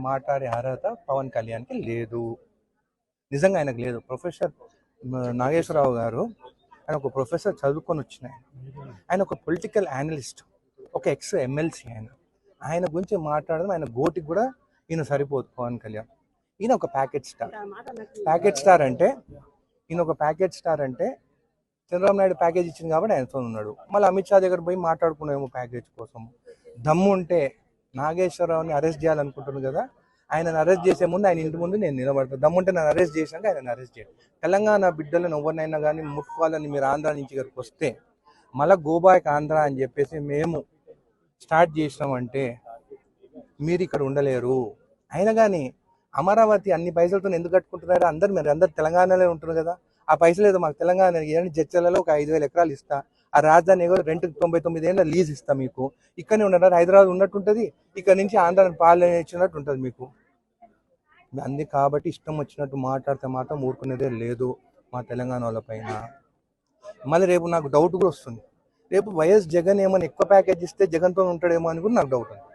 మాట్లాడే అర్హత పవన్ కళ్యాణ్కి లేదు. నిజంగా ఆయనకు లేదు. ప్రొఫెసర్ నాగేశ్వరరావు గారు ఆయన ఒక ప్రొఫెసర్ చదువుకొని వచ్చిన ఆయన ఒక పొలిటికల్ అనలిస్ట్, ఒక ఎక్స్ ఎమ్మెల్సీ. ఆయన గురించి మాట్లాడడం ఆయన గోటికి కూడా ఈయన సరిపోదు పవన్ కళ్యాణ్. ఈయన ఒక ప్యాకెట్ స్టార్ అంటే చంద్రబాబు నాయుడు ప్యాకేజ్ ఇచ్చింది కాబట్టి ఆయనతో ఉన్నాడు. మళ్ళీ అమిత్ షా దగ్గర పోయి మాట్లాడుకున్నామేమో ప్యాకేజ్ కోసం. దమ్ము ఉంటే నాగేశ్వరరావుని అరెస్ట్ చేయాలనుకుంటున్నాను కదా, ఆయనను అరెస్ట్ చేసే ముందు ఆయన ఇంటి ముందు నేను నిలబడతాను. దమ్ముంటే నన్ను అరెస్ట్ చేశాక ఆయన అరెస్ట్ చేయాలి. తెలంగాణ బిడ్డలను ఎవరినైనా కానీ ముట్టుకోవాలని మీరు ఆంధ్ర నుంచి ఇక్కడికి వస్తే మళ్ళీ గోబాయ్ ఆంధ్ర అని చెప్పేసి మేము స్టార్ట్ చేసినామంటే మీరు ఇక్కడ ఉండలేరు. అయినా కానీ అమరావతి అన్ని పైసలతో ఎందుకు కట్టుకుంటున్నారు? మీరు అందరు తెలంగాణలో ఉంటారు కదా, ఆ పైసలు ఏదో మాకు తెలంగాణ జడ్చలలో ఒక 5,000 ఎకరాలు ఇస్తా, ఆ రాజధాని ఏదో రెంట్ 99 ఏళ్ళ లీజ్ ఇస్తా, మీకు ఇక్కడనే ఉండరు, హైదరాబాద్ ఉన్నట్టుంటుంది, ఇక్కడ నుంచి ఆంధ్రాని పాలన ఇచ్చినట్టు ఉంటుంది మీకు. అంది కాబట్టి ఇష్టం వచ్చినట్టు మాట్లాడితే మాత్రం ఊరుకునేదే లేదు మా తెలంగాణ వాళ్ళ పైన. మళ్ళీ రేపు నాకు డౌట్ కూడా వస్తుంది, రేపు వైఎస్ జగన్ ఏమైనా ఎక్కువ ప్యాకేజ్ ఇస్తే జగన్తో ఉంటాడేమో అని కూడా నాకు డౌట్ ఉంది.